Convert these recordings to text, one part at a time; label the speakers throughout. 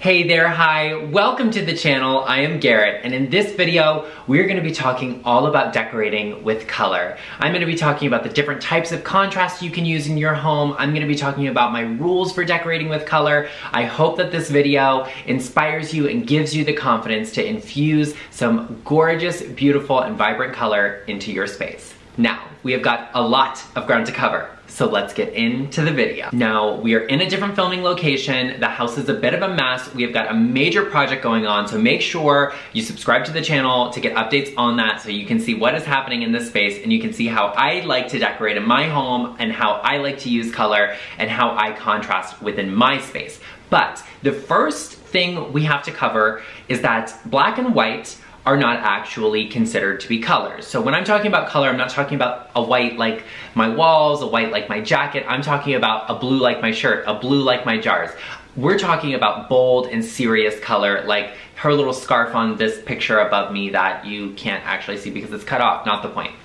Speaker 1: Hey there, hi, welcome to the channel. I am Garrett, and in this video, we're gonna be talking all about decorating with color. I'm gonna be talking about the different types of contrast you can use in your home. I'm gonna be talking about my rules for decorating with color. I hope that this video inspires you and gives you the confidence to infuse some gorgeous, beautiful, and vibrant color into your space. Now, we have got a lot of ground to cover, so let's get into the video. Now, we are in a different filming location. The house is a bit of a mess. We have got a major project going on, so make sure you subscribe to the channel to get updates on that so you can see what is happening in this space and you can see how I like to decorate in my home and how I like to use color and how I contrast within my space. But the first thing we have to cover is that black and white are not actually considered to be colors. So when I'm talking about color, I'm not talking about a white like my walls, a white like my jacket. I'm talking about a blue like my shirt, a blue like my jars. We're talking about bold and serious color, like her little scarf on this picture above me that you can't actually see because it's cut off, not the point.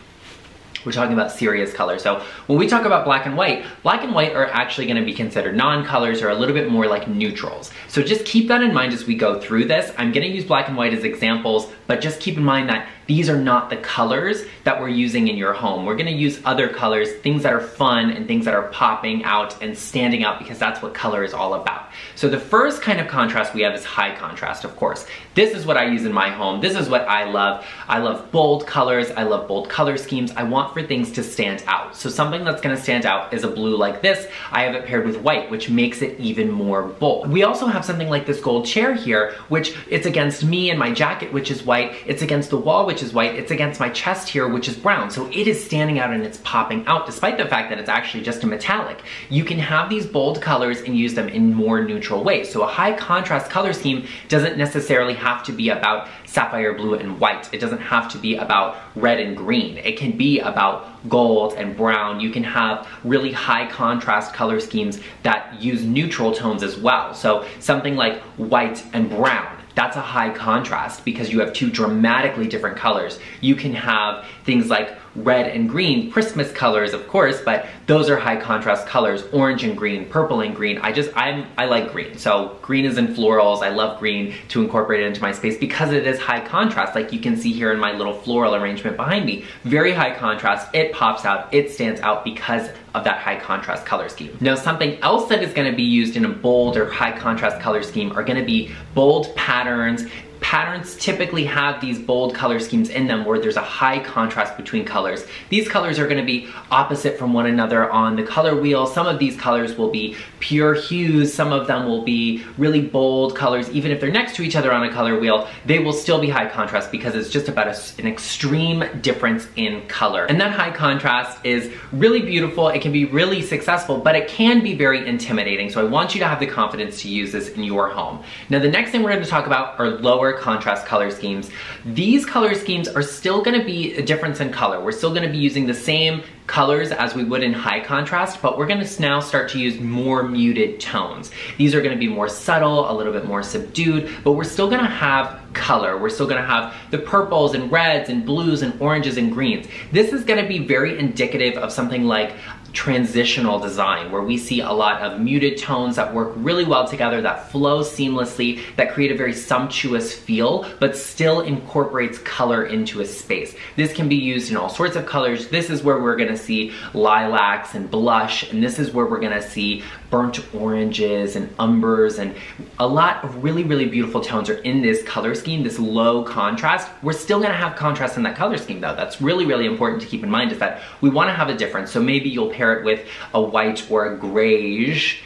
Speaker 1: We're talking about serious color. So when we talk about black and white are actually gonna be considered non-colors or a little bit more like neutrals. So just keep that in mind as we go through this. I'm gonna use black and white as examples, but just keep in mind that these are not the colors that we're using in your home. We're gonna use other colors, things that are fun and things that are popping out and standing out because that's what color is all about. So the first kind of contrast we have is high contrast, of course. This is what I use in my home. This is what I love. I love bold colors. I love bold color schemes. I want for things to stand out. So something that's gonna stand out is a blue like this. I have it paired with white, which makes it even more bold. We also have something like this gold chair here, which it's against me and my jacket, which is white. It's against the wall, which is white. It's against my chest here, which is brown. So it is standing out and it's popping out, despite the fact that it's actually just a metallic. You can have these bold colors and use them in more neutral ways. So a high contrast color scheme doesn't necessarily have to be about sapphire blue and white. It doesn't have to be about red and green. It can be about gold and brown. You can have really high contrast color schemes that use neutral tones as well. So something like white and brown. That's a high contrast because you have two dramatically different colors. You can have things like red and green, Christmas colors of course, but those are high contrast colors. Orange and green, purple and green. I like green. So green is in florals. I love green to incorporate it into my space because it is high contrast. Like you can see here in my little floral arrangement behind me. Very high contrast. It pops out. It stands out because of that high contrast color scheme. Now something else that is going to be used in a bold or high contrast color scheme are going to be bold patterns. Patterns typically have these bold color schemes in them where there's a high contrast between colors. These colors are going to be opposite from one another on the color wheel. Some of these colors will be pure hues, some of them will be really bold colors. Even if they're next to each other on a color wheel, they will still be high contrast because it's just about an extreme difference in color. And that high contrast is really beautiful, it can be really successful, but it can be very intimidating. So I want you to have the confidence to use this in your home. Now the next thing we're going to talk about are lower contrast color schemes. These color schemes are still going to be a difference in color. We're still going to be using the same colors as we would in high contrast, but we're going to now start to use more muted tones. These are going to be more subtle, a little bit more subdued, but we're still going to have color. We're still going to have the purples and reds and blues and oranges and greens. This is going to be very indicative of something like transitional design, where we see a lot of muted tones that work really well together, that flow seamlessly, that create a very sumptuous feel, but still incorporates color into a space. This can be used in all sorts of colors. This is where we're gonna see lilacs and blush, and this is where we're gonna see burnt oranges and umbers, and a lot of really, really beautiful tones are in this color scheme, this low contrast. We're still gonna have contrast in that color scheme though. That's really, really important to keep in mind, is that we wanna have a difference. So maybe you'll pair it with a white or a grayish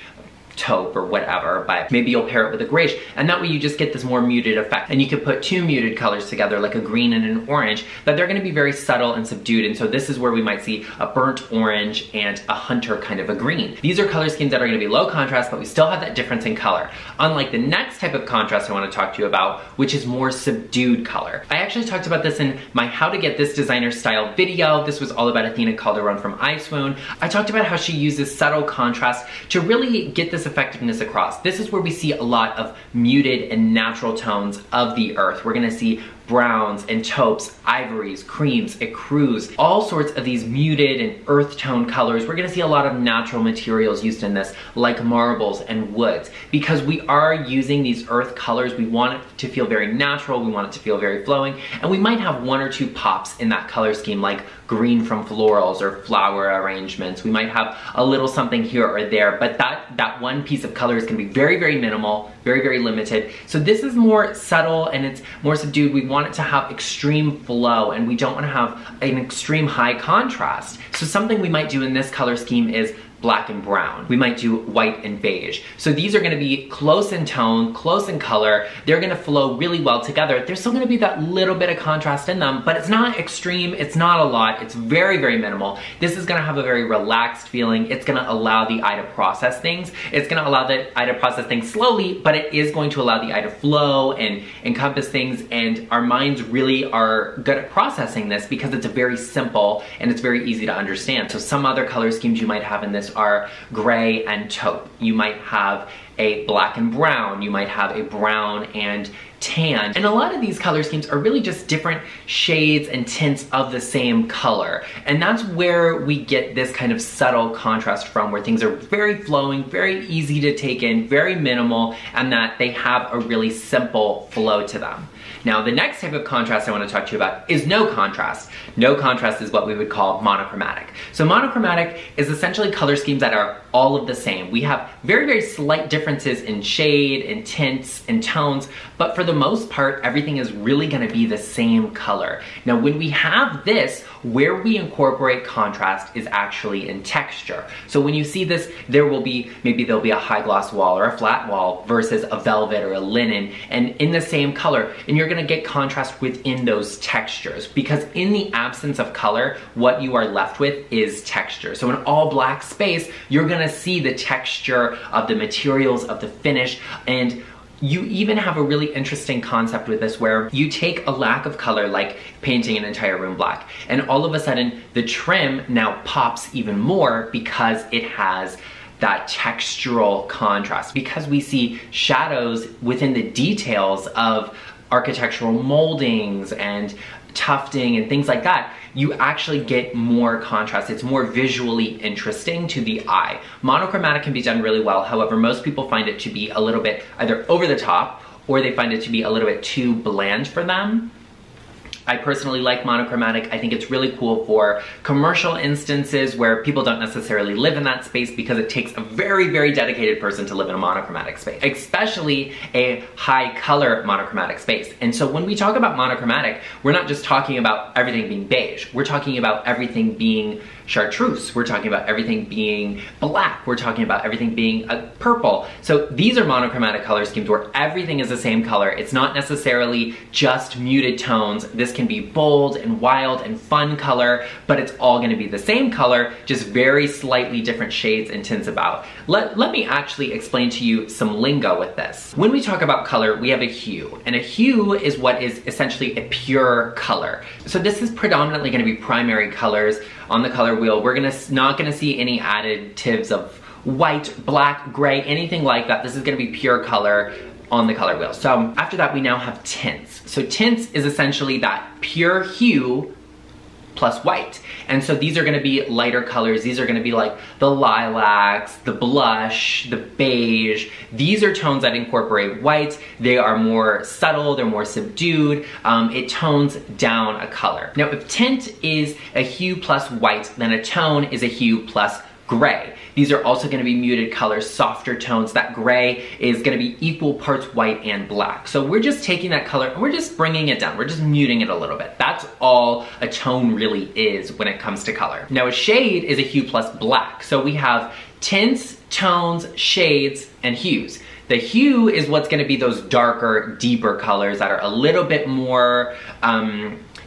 Speaker 1: taupe or whatever, but maybe you'll pair it with a grayish, and that way you just get this more muted effect. And you can put two muted colors together, like a green and an orange, but they're gonna be very subtle and subdued, and so this is where we might see a burnt orange and a hunter kind of a green. These are color schemes that are gonna be low contrast, but we still have that difference in color. Unlike the next type of contrast I wanna talk to you about, which is more subdued color. I actually talked about this in my How to Get This Designer Style video. This was all about Athena Calderon from I Swoon. I talked about how she uses subtle contrast to really get this effectiveness across. This is where we see a lot of muted and natural tones of the earth. We're gonna see browns and taupes, ivories, creams, ecrues, all sorts of these muted and earth tone colors. We're gonna see a lot of natural materials used in this, like marbles and woods. Because we are using these earth colors, we want it to feel very natural, we want it to feel very flowing, and we might have one or two pops in that color scheme, like green from florals or flower arrangements. We might have a little something here or there, but that one piece of color is gonna be very, very minimal, very, very limited. So this is more subtle and it's more subdued. We want it to have extreme flow and we don't wanna have an extreme high contrast. So something we might do in this color scheme is black and brown. We might do white and beige. So these are gonna be close in tone, close in color. They're gonna flow really well together. There's still gonna be that little bit of contrast in them, but it's not extreme, it's not a lot, it's very, very minimal. This is gonna have a very relaxed feeling. It's gonna allow the eye to process things. It's gonna allow the eye to process things slowly, but it is going to allow the eye to flow and encompass things, and our minds really are good at processing this because it's very simple and it's very easy to understand. So some other color schemes you might have in this are gray and taupe. You might have a black and brown. You might have a brown and tan. And a lot of these color schemes are really just different shades and tints of the same color. And that's where we get this kind of subtle contrast from, where things are very flowing, very easy to take in, very minimal, and that they have a really simple flow to them. Now, the next type of contrast I want to talk to you about is no contrast. No contrast is what we would call monochromatic. So monochromatic is essentially color schemes that are all of the same. We have very, very slight differences in shade, in tints, in tones, but for the most part, everything is really gonna be the same color. Now, when we have this, where we incorporate contrast is actually in texture. So when you see this, maybe there'll be a high gloss wall or a flat wall versus a velvet or a linen, and in the same color, and you're gonna get contrast within those textures, because in the absence of color, what you are left with is texture. So in all black space, you're gonna see the texture of the materials, of the finish, and you even have a really interesting concept with this where you take a lack of color, like painting an entire room black, and all of a sudden the trim now pops even more because it has that textural contrast. Because we see shadows within the details of architectural moldings and tufting and things like that, you actually get more contrast. It's more visually interesting to the eye. Monochromatic can be done really well. However, most people find it to be a little bit either over the top or they find it to be a little bit too bland for them. I personally like monochromatic. I think it's really cool for commercial instances where people don't necessarily live in that space, because it takes a very, very dedicated person to live in a monochromatic space, especially a high color monochromatic space. And so when we talk about monochromatic, we're not just talking about everything being beige. We're talking about everything being chartreuse. We're talking about everything being black. We're talking about everything being purple. So these are monochromatic color schemes where everything is the same color. It's not necessarily just muted tones. This can be bold and wild and fun color, but it's all gonna be the same color, just very slightly different shades and tints about. Let me actually explain to you some lingo with this. When we talk about color, we have a hue, and a hue is what is essentially a pure color. So this is predominantly gonna be primary colors on the color wheel. We're not gonna see any additives of white, black, gray, anything like that. This is gonna be pure color on the color wheel. So after that, we now have tints. So tints is essentially that pure hue plus white. And so these are gonna be lighter colors. These are gonna be like the lilacs, the blush, the beige. These are tones that incorporate white. They are more subtle, they're more subdued. It tones down a color. Now, if tint is a hue plus white, then a tone is a hue plus gray. These are also gonna be muted colors, softer tones. That gray is gonna be equal parts white and black. So we're just taking that color and we're just bringing it down. We're just muting it a little bit. That's all a tone really is when it comes to color. Now, a shade is a hue plus black. So we have tints, tones, shades, and hues. The hue is what's gonna be those darker, deeper colors that are a little bit more,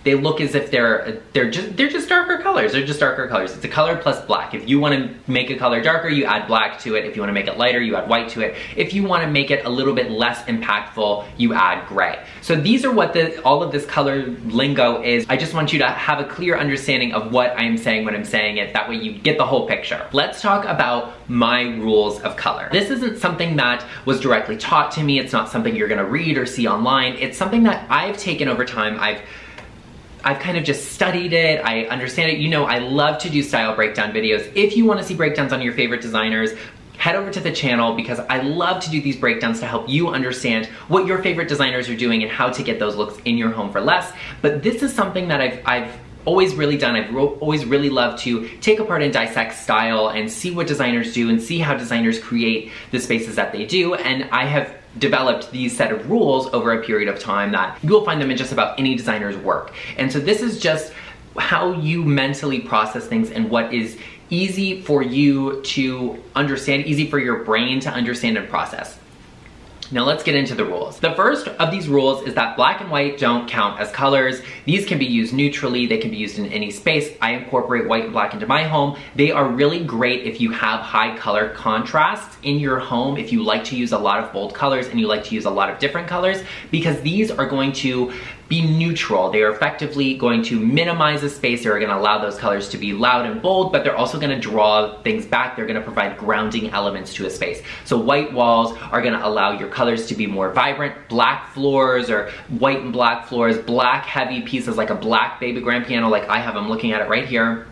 Speaker 1: they look as if they're just darker colors. They're just darker colors. It's a color plus black. If you want to make a color darker, you add black to it. If you want to make it lighter, you add white to it. If you want to make it a little bit less impactful, you add gray. So these are what all of this color lingo is. I just want you to have a clear understanding of what I'm saying when I'm saying it. That way you get the whole picture. Let's talk about my rules of color. This isn't something that was directly taught to me. It's not something you're gonna read or see online. It's something that I've taken over time. I've kind of just studied it. I understand it. You know, I love to do style breakdown videos. If you want to see breakdowns on your favorite designers, head over to the channel because I love to do these breakdowns to help you understand what your favorite designers are doing and how to get those looks in your home for less. But this is something that I've always really done. I've always really loved to take apart and dissect style and see what designers do and see how designers create the spaces that they do. And I have developed these set of rules over a period of time that you'll find them in just about any designer's work. And so this is just how you mentally process things and what is easy for you to understand, easy for your brain to understand and process. Now let's get into the rules. The first of these rules is that black and white don't count as colors. These can be used neutrally, they can be used in any space. I incorporate white and black into my home. They are really great if you have high color contrasts in your home, if you like to use a lot of bold colors and you like to use a lot of different colors, because these are going to be neutral. They are effectively going to minimize the space. They're gonna allow those colors to be loud and bold, but they're also gonna draw things back. They're gonna provide grounding elements to a space. So white walls are gonna allow your colors to be more vibrant. Black floors or white and black floors, black heavy pieces like a black baby grand piano like I have, I'm looking at it right here.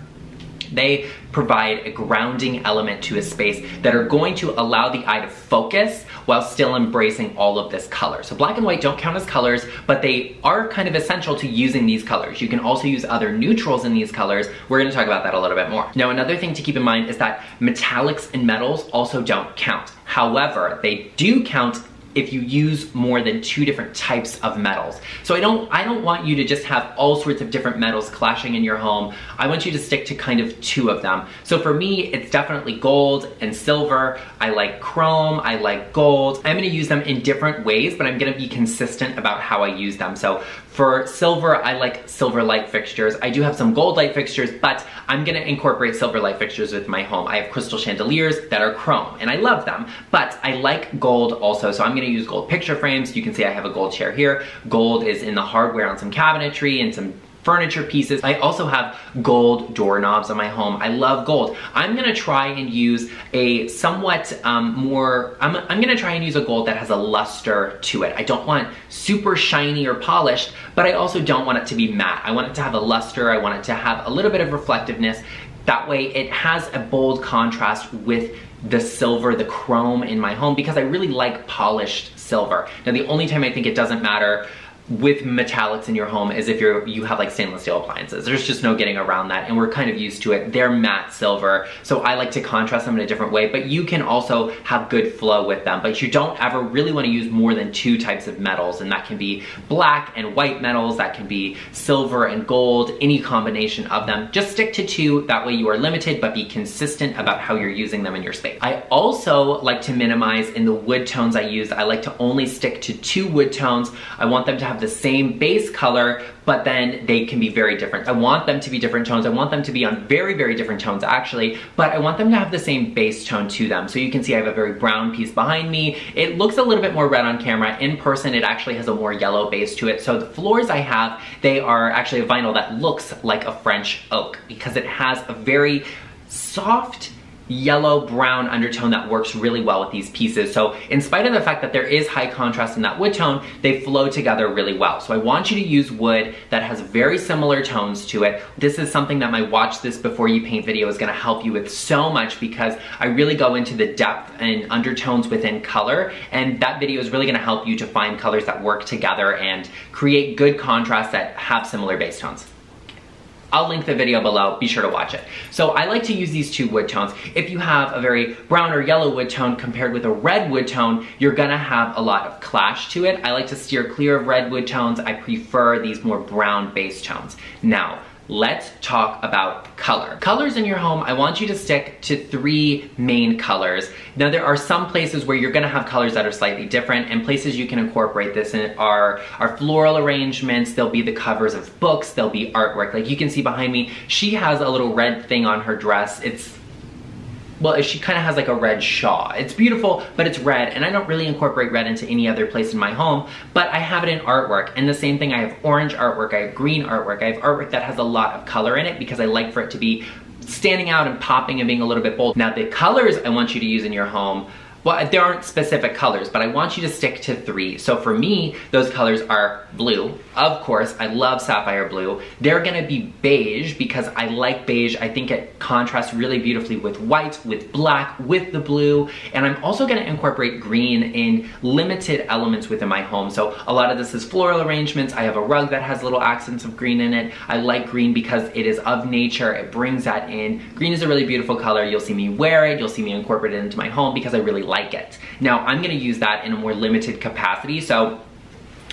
Speaker 1: They provide a grounding element to a space that are going to allow the eye to focus while still embracing all of this color. So black and white don't count as colors, but they are kind of essential to using these colors. You can also use other neutrals in these colors. We're gonna talk about that a little bit more. Now, another thing to keep in mind is that metallics and metals also don't count. However, they do count if you use more than 2 different types of metals. So I don't want you to just have all sorts of different metals clashing in your home. I want you to stick to kind of 2 of them. So for me, it's definitely gold and silver. I like chrome, I like gold. I'm gonna use them in different ways, but I'm gonna be consistent about how I use them. So for silver, I like silver light fixtures. I do have some gold light fixtures, but I'm gonna incorporate silver light fixtures with my home. I have crystal chandeliers that are chrome, and I love them, but I like gold also, so I'm gonna use gold picture frames. You can see I have a gold chair here. Gold is in the hardware on some cabinetry and some furniture pieces. I also have gold doorknobs in my home. I love gold. I'm gonna try and use a somewhat I'm gonna try and use a gold that has a luster to it. I don't want super shiny or polished, but I also don't want it to be matte. I want it to have a luster. I want it to have a little bit of reflectiveness. That way it has a bold contrast with the silver, the chrome in my home, because I really like polished silver. Now the only time I think it doesn't matter with metallics in your home is if you have like stainless steel appliances. There's just no getting around that, and we're kind of used to it. They're matte silver, so I like to contrast them in a different way, but you can also have good flow with them. But you don't ever really want to use more than 2 types of metals, and that can be black and white metals, that can be silver and gold, any combination of them. Just stick to 2, that way you are limited, but be consistent about how you're using them in your space. I also like to minimize in the wood tones I use. I like to only stick to 2 wood tones. I want them to have the same base color, but then they can be very different. I want them to be different tones. I want them to be on very, very different tones actually, but I want them to have the same base tone to them. So you can see I have a very brown piece behind me. It looks a little bit more red on camera. In person, it actually has a more yellow base to it. So the floors I have, they are actually a vinyl that looks like a French oak because it has a very soft, yellow brown undertone that works really well with these pieces. So in spite of the fact that there is high contrast in that wood tone, they flow together really well. So I want you to use wood that has very similar tones to it. This is something that my watch this before you paint video is gonna help you with so much, because I really go into the depth and undertones within color, and that video is really gonna help you to find colors that work together and create good contrast that have similar base tones. I'll link the video below, be sure to watch it. So I like to use these 2 wood tones. If you have a very brown or yellow wood tone compared with a red wood tone, you're gonna have a lot of clash to it. I like to steer clear of red wood tones. I prefer these more brown base tones. Now, let's talk about color. Colors in your home, I want you to stick to 3 main colors. Now there are some places where you're gonna have colors that are slightly different, and places you can incorporate this in are floral arrangements, there'll be the covers of books, there'll be artwork. Like you can see behind me, she has a little red thing on her dress. Well, she kind of has like a red shawl. It's beautiful, but it's red, and I don't really incorporate red into any other place in my home, but I have it in artwork. And the same thing, I have orange artwork, I have green artwork, I have artwork that has a lot of color in it because I like for it to be standing out and popping and being a little bit bold. Now the colors I want you to use in your home, well, there aren't specific colors, but I want you to stick to 3. So for me, those colors are blue. Of course, I love sapphire blue. They're gonna be beige because I like beige. I think it contrasts really beautifully with white, with black, with the blue. And I'm also gonna incorporate green in limited elements within my home. So a lot of this is floral arrangements. I have a rug that has little accents of green in it. I like green because it is of nature. It brings that in. Green is a really beautiful color. You'll see me wear it. You'll see me incorporate it into my home because I really like it. Now I'm gonna use that in a more limited capacity. So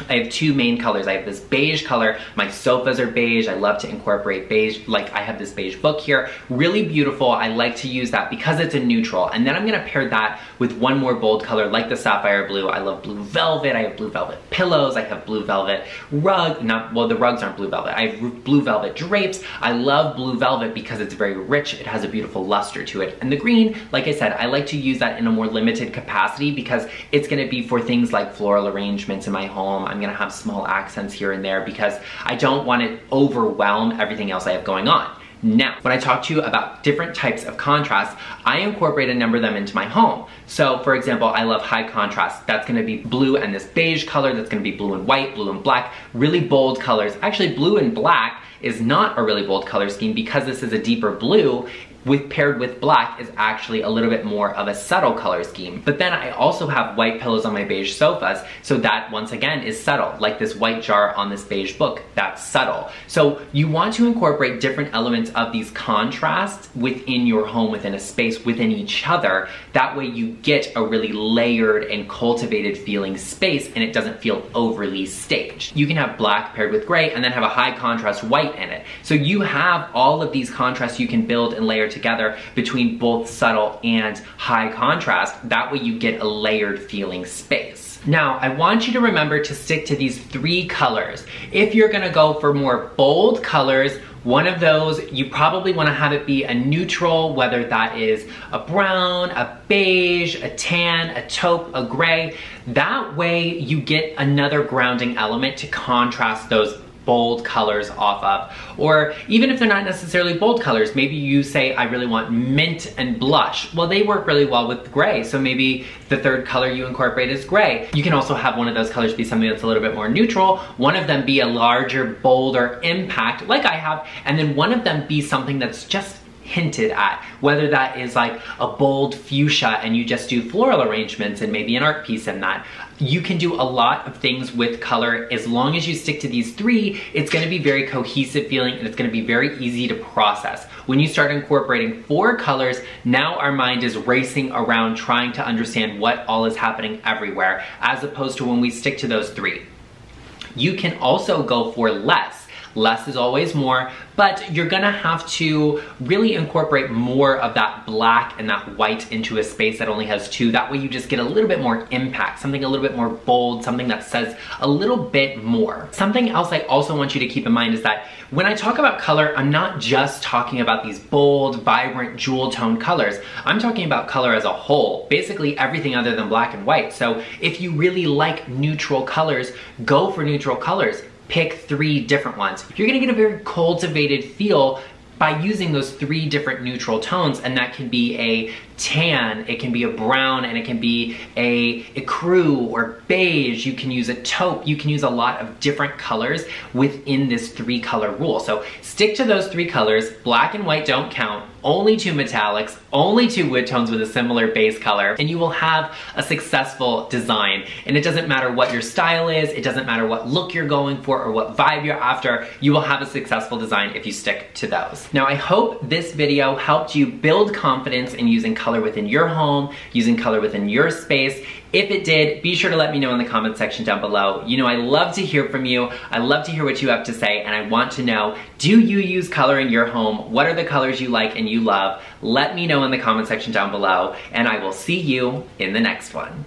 Speaker 1: I have 2 main colors. I have this beige color. My sofas are beige. I love to incorporate beige. Like I have this beige book here. Really beautiful. I like to use that because it's a neutral. And then I'm gonna pair that with one more bold color like the sapphire blue. I love blue velvet. I have blue velvet pillows. I have blue velvet rug. Well, the rugs aren't blue velvet. I have blue velvet drapes. I love blue velvet because it's very rich. It has a beautiful luster to it. And the green, like I said, I like to use that in a more limited capacity because it's gonna be for things like floral arrangements in my home. I'm gonna have small accents here and there because I don't want to overwhelm everything else I have going on. Now, when I talk to you about different types of contrast, I incorporate a number of them into my home. So for example, I love high contrast. That's gonna be blue and this beige color. That's gonna be blue and white, blue and black, really bold colors. Actually, blue and black is not a really bold color scheme because this is a deeper blue. Paired with black is actually a little bit more of a subtle color scheme. But then I also have white pillows on my beige sofas, so that once again is subtle, like this white jar on this beige book, that's subtle. So you want to incorporate different elements of these contrasts within your home, within a space, within each other. That way you get a really layered and cultivated feeling space and it doesn't feel overly staged. You can have black paired with gray and then have a high contrast white in it. So you have all of these contrasts you can build and layer together between both subtle and high contrast. That way you get a layered feeling space. Now, I want you to remember to stick to these 3 colors. If you're gonna go for more bold colors, one of those, you probably wanna have it be a neutral, whether that is a brown, a beige, a tan, a taupe, a gray. That way you get another grounding element to contrast those bold colors off of. Or even if they're not necessarily bold colors, maybe you say, I really want mint and blush. Well, they work really well with gray, so maybe the 3rd color you incorporate is gray. You can also have one of those colors be something that's a little bit more neutral, one of them be a larger, bolder impact, like I have, and then one of them be something that's just hinted at, whether that is like a bold fuchsia and you just do floral arrangements and maybe an art piece in that. You can do a lot of things with color. As long as you stick to these 3, it's gonna be very cohesive feeling and it's gonna be very easy to process. When you start incorporating 4 colors, now our mind is racing around trying to understand what all is happening everywhere, as opposed to when we stick to those 3. You can also go for less. Less is always more, but you're gonna have to really incorporate more of that black and that white into a space that only has 2. That way you just get a little bit more impact, something a little bit more bold, something that says a little bit more. Something else I also want you to keep in mind is that when I talk about color, I'm not just talking about these bold, vibrant, jewel tone colors. I'm talking about color as a whole, basically everything other than black and white. So if you really like neutral colors, go for neutral colors. Pick 3 different ones. You're gonna get a very cultivated feel by using those 3 different neutral tones, and that can be a tan, it can be a brown, and it can be a crew or beige. You can use a taupe. You can use a lot of different colors within this 3 color rule. So stick to those 3 colors. Black and white don't count. Only 2 metallics, only 2 wood tones with a similar base color, and you will have a successful design. And it doesn't matter what your style is, it doesn't matter what look you're going for or what vibe you're after, you will have a successful design if you stick to those. Now, I hope this video helped you build confidence in using color color within your home, using color within your space? If it did, be sure to let me know in the comment section down below. You know, I love to hear from you. I love to hear what you have to say, and I want to know, do you use color in your home? What are the colors you like and you love? Let me know in the comment section down below, and I will see you in the next one.